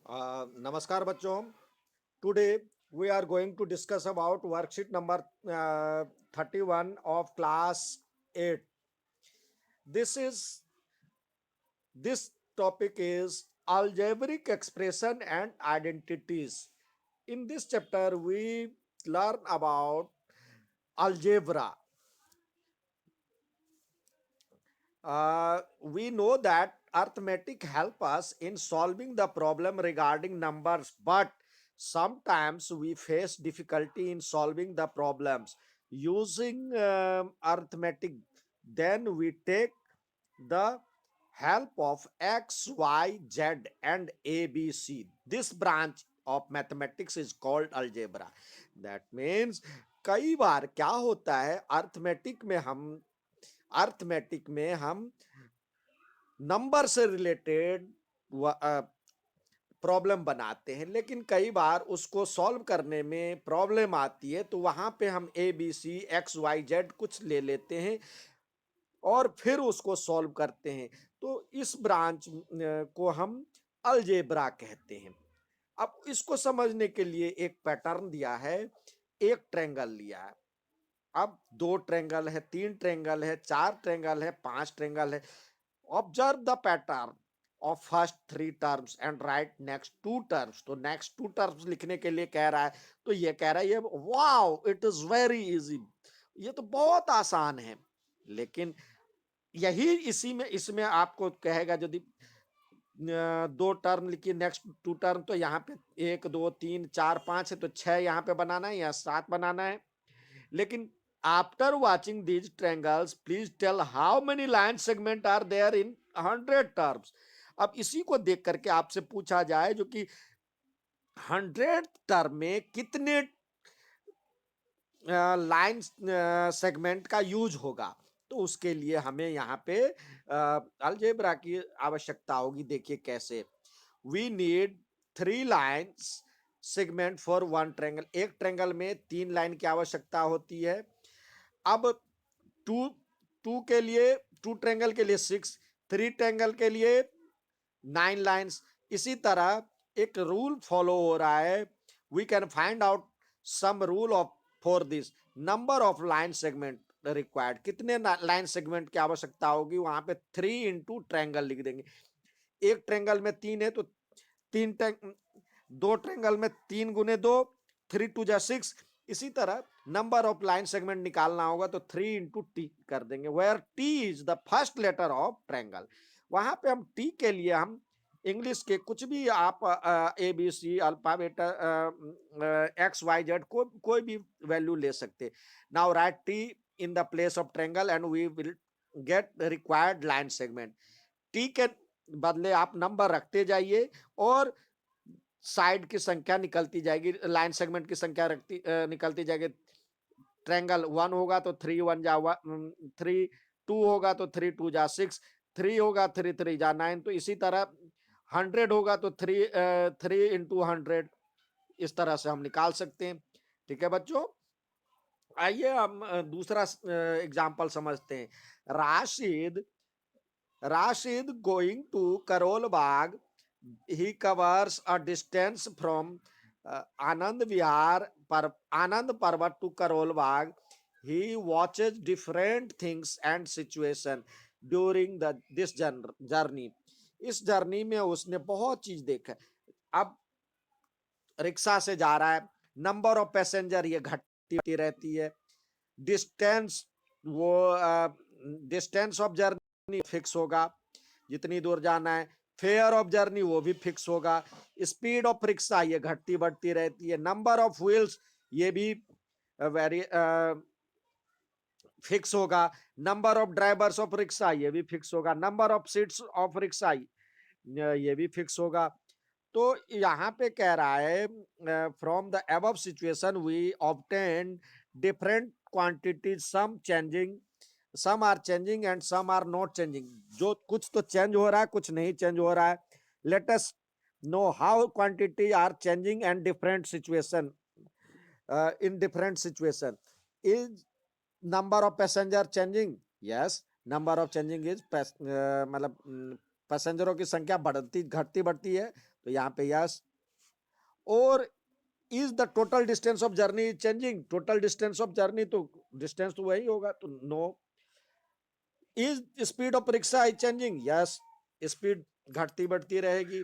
नमस्कार बच्चों। Today we are going to discuss about worksheet number 31 of class 8. This is this topic is algebraic expression and identities. In this chapter we learn about algebra. We know that arithmetic help us in solving the problem regarding numbers, but sometimes we face difficulty in solving the problems using arithmetic. Then we take the help of x, y, z and abc. This branch of mathematics is called algebra. That means कई बार क्या होता है, arithmetic में हम number से related problem बनाते हैं, लेकिन कई बार उसको सॉल्व करने में प्रॉब्लम आती है, तो वहां पे हम a b c x y z कुछ ले लेते हैं और फिर उसको सॉल्व करते हैं। तो इस ब्रांच को हम अलजेब्रा कहते हैं। अब इसको समझने के लिए एक पैटर्न दिया है, एक ट्रायंगल लिया है। अब 2 ट्रायंगल है, 3 ट्रायंगल है, 4 ट्रायंगल है, 5 ट्रायंगल है। Observe the pattern of first 3 terms and right next 2 terms. तो नेक्स्ट 2 टर्म्स लिखने के लिए कह रहा है, तो ये कह रहा है ये wow it is very easy, ये तो बहुत आसान है। लेकिन यही इसी में इसमें आपको कहेगा यदि 2 टर्म लिखिए, नेक्स्ट 2 टर्म, तो यहाँ पे 1 2 3 4 5 है, तो 6 यहाँ पे बनाना है या 7 बनाना है। लेकिन after watching these triangles please tell how many line segment are there in 100 terms. अब इसी को देख करके आपसे पूछा जाए जो कि 100 टर्म में कितने लाइन सेगमेंट का यूज होगा, तो उसके लिए हमें यहाँ पे अलजेब्रा की आवश्यकता होगी। देखिए कैसे, we need 3 lines segment for 1 triangle. एक ट्रायंगल में 3 लाइन की आवश्यकता होती है। अब टू टू के लिए, 2 ट्रायंगल के लिए 6, 3 ट्रायंगल के लिए 9 लाइन्स। इसी तरह एक रूल फॉलो हो रहा है, we can find out some rule of for this number of line segment required. कितने लाइन सेगमेंट की आवश्यकता होगी, वहां पे 3 इंटू ट्रायंगल लिख देंगे। एक ट्रायंगल में 3 है तो 2 ट्रायंगल में 3 गुने 2, 3 टू जा 6। इसी तरह नंबर ऑफ लाइन सेगमेंट निकालना होगा तो 3 इंटू टी कर देंगे, where T is the first letter of triangle. वहां पे हम टी के लिए हम इंग्लिश के कुछ भी आप a b c alphabet x y z कोई भी वैल्यू ले सकते। Now write T in the place of triangle and we will get required line segment. T के बदले आप नंबर रखते जाइए और साइड की संख्या निकलती जाएगी, लाइन सेगमेंट की संख्या रखती निकलती जाएगी। ट्रायंगल 1 होगा तो 3 1 जा 3, 2 होगा तो 3 2 जा 6, 3 होगा 3 3 जा 9। तो इसी तरह 100 होगा तो 3 इंटू 100, इस तरह से हम निकाल सकते हैं। ठीक है बच्चों, आइए हम दूसरा एग्जाम्पल समझते हैं। Rashid Rashid going to Karol Bagh, he covers a distance from Anand Vihar Anand Parvat to Karol Bagh. He watches different things and situation during this journey. इस जर्नी में उसने बहुत चीज देखा। अब रिक्शा से जा रहा है, नंबर ऑफ पैसेंजर ये घटती रहती है। डिस्टेंस वो डिस्टेंस ऑफ जर्नी फिक्स होगा, जितनी दूर जाना है। फेयर ऑफ जर्नी वो भी फिक्स होगा। स्पीड ऑफ रिक्शा ये घटती बढ़ती रहती है। नंबर ऑफ व्हील्स ये भी वेरी फिक्स होगा। Number of drivers of rickshaw ये भी फिक्स होगा। Number of seats of rickshaw ये भी फिक्स होगा। तो यहाँ पे कह रहा है, from the above situation we obtain different quantities, some are changing and some are not changing. जो कुछ तो चेंज हो रहा है, कुछ नहीं चेंज हो रहा है। Let us know how quantity are changing and different situation in different situation. Is number of passenger changing? Yes, number of changing is मतलब पैसेंजरों की संख्या बढ़ती घटती बढ़ती है, तो यहाँ पे यस। और is the total distance of journey changing, total distance of journey तो डिस्टेंस तो वही होगा, तो no. Is speed of rickshaw is changing, yes, speed घटती बढ़ती रहेगी।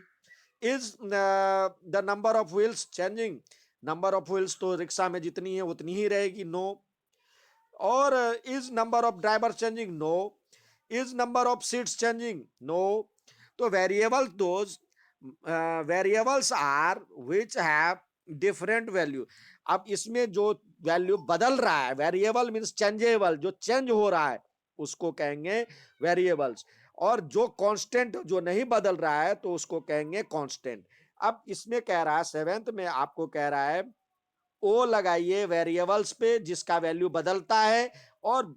Is the number of wheels changing, number of wheels तो रिक्शा में जितनी है उतनी ही रहेगी, नो। और is number of driver changing, no. Is number of seats changing, no. तो variable those variables are which have different value. अब इसमें जो वैल्यू बदल रहा है, वेरिएबल मींस चेंजेबल, जो चेंज हो रहा है उसको कहेंगे वेरिएबल्स। और जो कांस्टेंट जो नहीं बदल रहा है तो उसको कहेंगे कांस्टेंट। अब इसमें कह रहा है सेवेंथ में आपको कह रहा है ओ लगाइए वेरिएबल्स पे जिसका वैल्यू बदलता है, और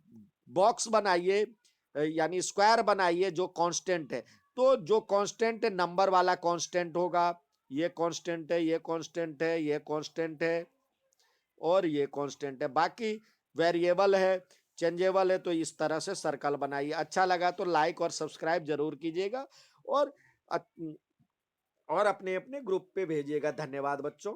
बॉक्स बनाइए यानी स्क्वायर बनाइए जो कांस्टेंट है। तो जो कांस्टेंट है नंबर वाला कांस्टेंट होगा, ये कांस्टेंट है, ये कांस्टेंट है, ये कांस्टेंट है और ये कांस्टेंट है। बाकी वेरिएबल है, चेंजेबल है। तो इस तरह से सर्कल बनाइए। अच्छा लगा तो लाइक और सब्सक्राइब जरूर कीजिएगा, और और अपने अपने ग्रुप पे भेजिएगा। धन्यवाद बच्चों।